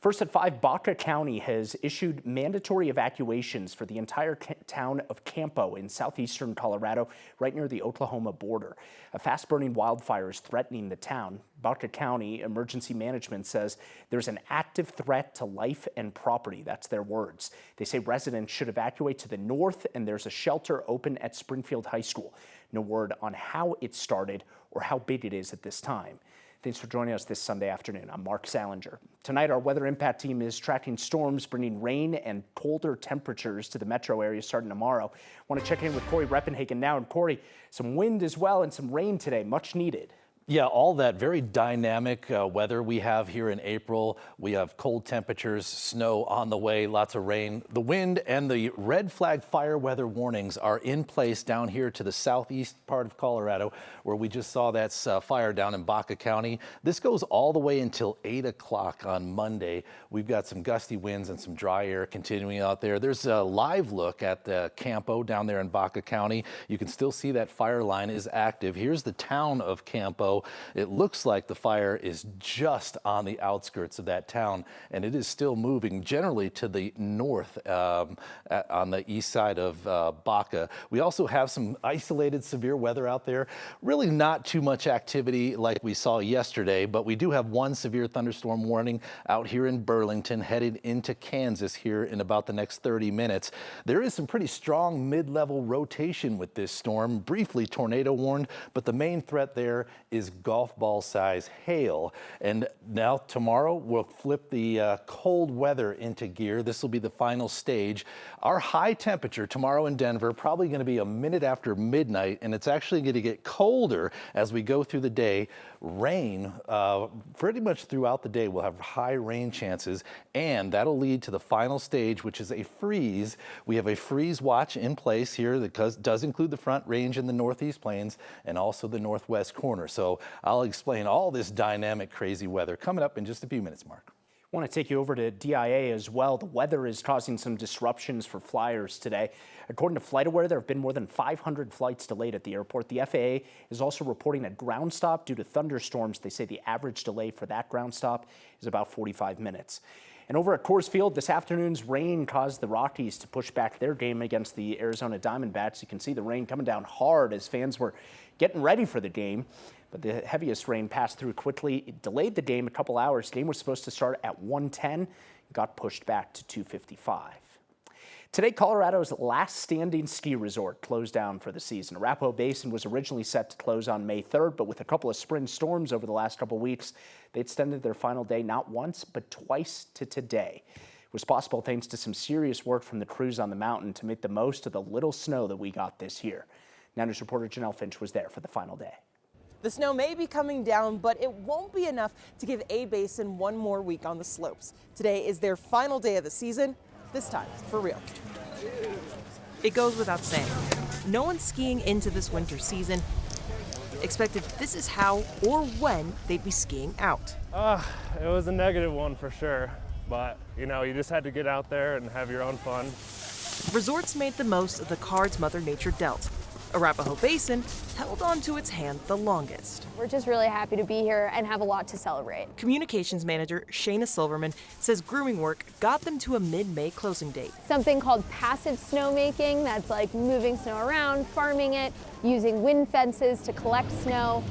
First at 5, Baka County has issued mandatory evacuations for the entire town of Campo in southeastern Colorado, right near the Oklahoma border. A fast-burning wildfire is threatening the town. Baka County Emergency Management says there's an active threat to life and property. That's their words. They say residents should evacuate to the north, and there's a shelter open at Springfield High School. No word on how it started or how big it is at this time. Thanks for joining us this Sunday afternoon. I'm Mark Salinger. Tonight, our weather impact team is tracking storms bringing rain and colder temperatures to the metro area starting tomorrow. I want to check in with Corey Reppenhagen now. And Corey, some wind as well and some rain today, much needed. Yeah, all that very dynamic weather we have here in April. We have cold temperatures, snow on the way, lots of rain. The wind and the red flag fire weather warnings are in place down here to the southeast part of Colorado, where we just saw that fire down in Baka County. This goes all the way until 8 o'clock on Monday. We've got some gusty winds and some dry air continuing out there. There's a live look at the Campo down there in Baka County. You can still see that fire line is active. Here's the town of Campo. It looks like the fire is just on the outskirts of that town, and it is still moving generally to the north on the east side of Baka. We also have some isolated severe weather out there. Really not too much activity like we saw yesterday, but we do have one severe thunderstorm warning out here in Burlington, headed into Kansas here in about the next 30 minutes. There is some pretty strong mid-level rotation with this storm, briefly tornado warned, but the main threat there is golf ball size hail. And now tomorrow we'll flip the cold weather into gear. This will be the final stage. Our high temperature tomorrow in Denver probably going to be a minute after midnight, and it's actually going to get colder as we go through the day. Rain pretty much throughout the day. We'll have high rain chances, and that'll lead to the final stage, which is a freeze. We have a freeze watch in place here that does include the Front Range in the Northeast Plains and also the Northwest corner. So I'll explain all this dynamic, crazy weather coming up in just a few minutes, Mark. I want to take you over to DIA as well. The weather is causing some disruptions for flyers today. According to FlightAware, there have been more than 500 flights delayed at the airport. The FAA is also reporting a ground stop due to thunderstorms. They say the average delay for that ground stop is about 45 minutes. And over at Coors Field, this afternoon's rain caused the Rockies to push back their game against the Arizona Diamondbacks. You can see the rain coming down hard as fans were getting ready for the game. But the heaviest rain passed through quickly. It delayed the game a couple hours. The game was supposed to start at 1:10. Got pushed back to 2:55. Today, Colorado's last standing ski resort closed down for the season. Arapahoe Basin was originally set to close on May 3rd, but with a couple of spring storms over the last couple of weeks, they extended their final day not once, but twice to today. It was possible thanks to some serious work from the crews on the mountain to make the most of the little snow that we got this year. Now News reporter Janelle Finch was there for the final day. The snow may be coming down, but it won't be enough to give A Basin one more week on the slopes. Today is their final day of the season, this time for real. It goes without saying, no one skiing into this winter season expected this is how or when they'd be skiing out. It was a negative one for sure, but you just had to get out there and have your own fun. Resorts made the most of the cards Mother Nature dealt. Arapahoe Basin held on to its hand the longest. We're just really happy to be here and have a lot to celebrate. Communications manager Shayna Silverman says grooming work got them to a mid-May closing date. Something called passive snowmaking, that's like moving snow around, farming it, using wind fences to collect snow.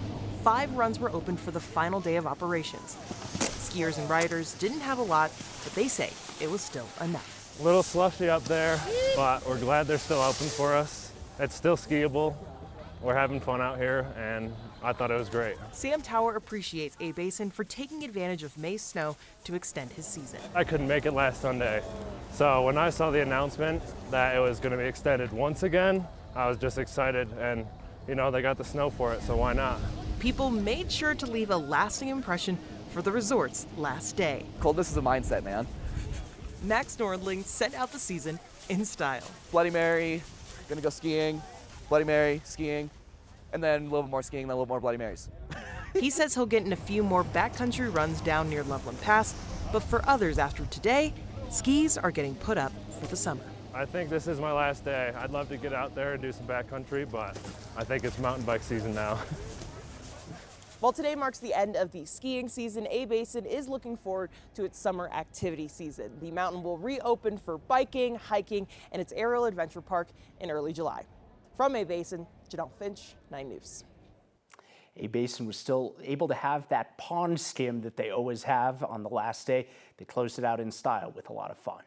5 runs were opened for the final day of operations. Skiers and riders didn't have a lot, but they say it was still enough. A little slushy up there, but we're glad they're still open for us. It's still skiable. We're having fun out here, and I thought it was great. Sam Tower appreciates A Basin for taking advantage of May's snow to extend his season. I couldn't make it last Sunday, so when I saw the announcement that it was going to be extended once again, I was just excited, and they got the snow for it, so why not? People made sure to leave a lasting impression for the resort's last day. Coldness is a mindset, man. Max Nordling sent out the season in style. Bloody Mary, gonna go skiing, Bloody Mary, skiing, and then a little more skiing, then a little more Bloody Marys. He says he'll get in a few more backcountry runs down near Loveland Pass, but for others after today, skis are getting put up for the summer. I think this is my last day. I'd love to get out there and do some backcountry, but I think it's mountain bike season now. While today marks the end of the skiing season, A Basin is looking forward to its summer activity season. The mountain will reopen for biking, hiking, and its aerial adventure park in early July. From A Basin, Janelle Finch, 9 News. A Basin was still able to have that pond skim that they always have on the last day. They closed it out in style with a lot of fun.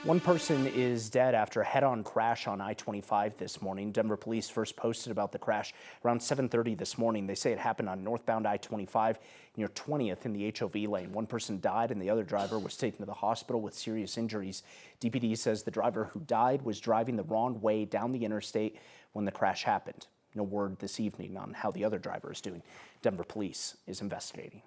One person is dead after a head-on crash on I-25 this morning. Denver police first posted about the crash around 7:30 this morning. They say it happened on northbound I-25 near 20th in the HOV lane. One person died and the other driver was taken to the hospital with serious injuries. DPD says the driver who died was driving the wrong way down the interstate when the crash happened. No word this evening on how the other driver is doing. Denver police is investigating.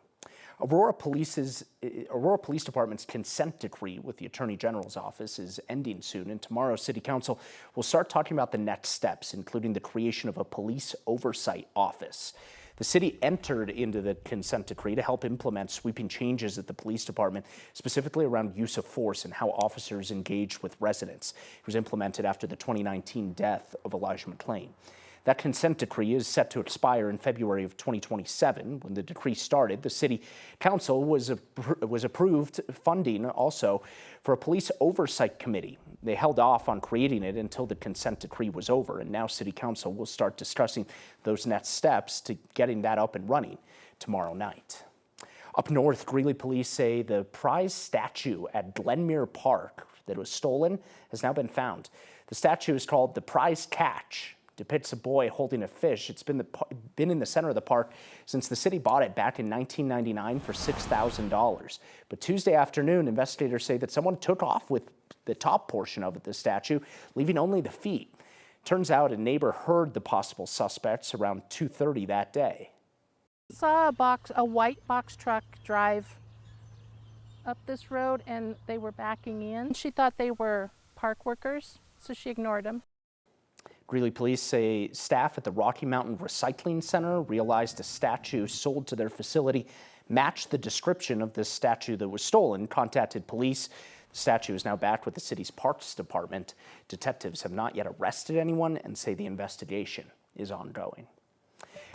Aurora Police Department's consent decree with the Attorney General's office is ending soon, and tomorrow City Council will start talking about the next steps, including the creation of a police oversight office. The city entered into the consent decree to help implement sweeping changes at the police department, specifically around use of force and how officers engage with residents. It was implemented after the 2019 death of Elijah McClain. That consent decree is set to expire in February of 2027. When the decree started, the city council was approved funding also for a police oversight committee. They held off on creating it until the consent decree was over, and now city council will start discussing those next steps to getting that up and running tomorrow night. Up north, Greeley police say the prize statue at Glenmere Park that was stolen has now been found. The statue is called the Prize Catch. Depicts a boy holding a fish. It's been in the center of the park since the city bought it back in 1999 for $6,000. But Tuesday afternoon, investigators say that someone took off with the top portion of the statue, leaving only the feet. Turns out a neighbor heard the possible suspects around 2:30 that day. Saw a white box truck drive up this road, and they were backing in. She thought they were park workers, so she ignored them. Greeley police say staff at the Rocky Mountain Recycling Center realized a statue sold to their facility matched the description of this statue that was stolen, contacted police. The statue is now back with the city's Parks Department. Detectives have not yet arrested anyone and say the investigation is ongoing.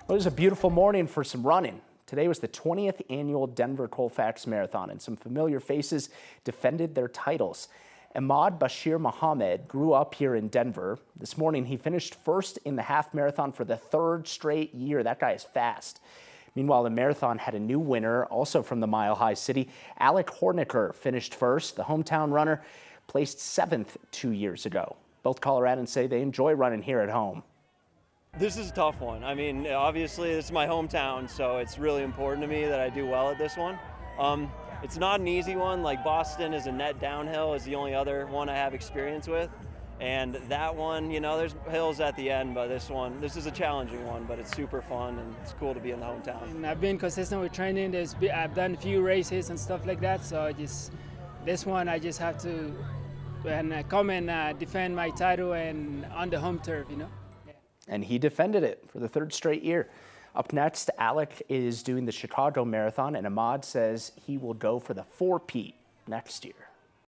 Well, it was a beautiful morning for some running. Today was the 20th annual Denver Colfax Marathon, and some familiar faces defended their titles. Ahmad Bashir Mohammed grew up here in Denver. This morning, he finished first in the half marathon for the 3rd straight year. That guy is fast. Meanwhile, the marathon had a new winner, also from the Mile High City. Alec Horniker finished first. The hometown runner placed 7th 2 years ago. Both Coloradans say they enjoy running here at home. This is a tough one. I mean, obviously, it's my hometown, so it's really important to me that I do well at this one. It's not an easy one. Like Boston is a net downhill is the only other one I have experience with. And that one, you know, there's hills at the end, but this is a challenging one, but it's super fun and it's cool to be in the hometown. And I've been consistent with training. I've done a few races and stuff like that. So this one, I just have to come and defend my title and on the home turf, you know. Yeah. And he defended it for the 3rd straight year. Up next, Alec is doing the Chicago Marathon, and Ahmad says he will go for the 4-peat next year.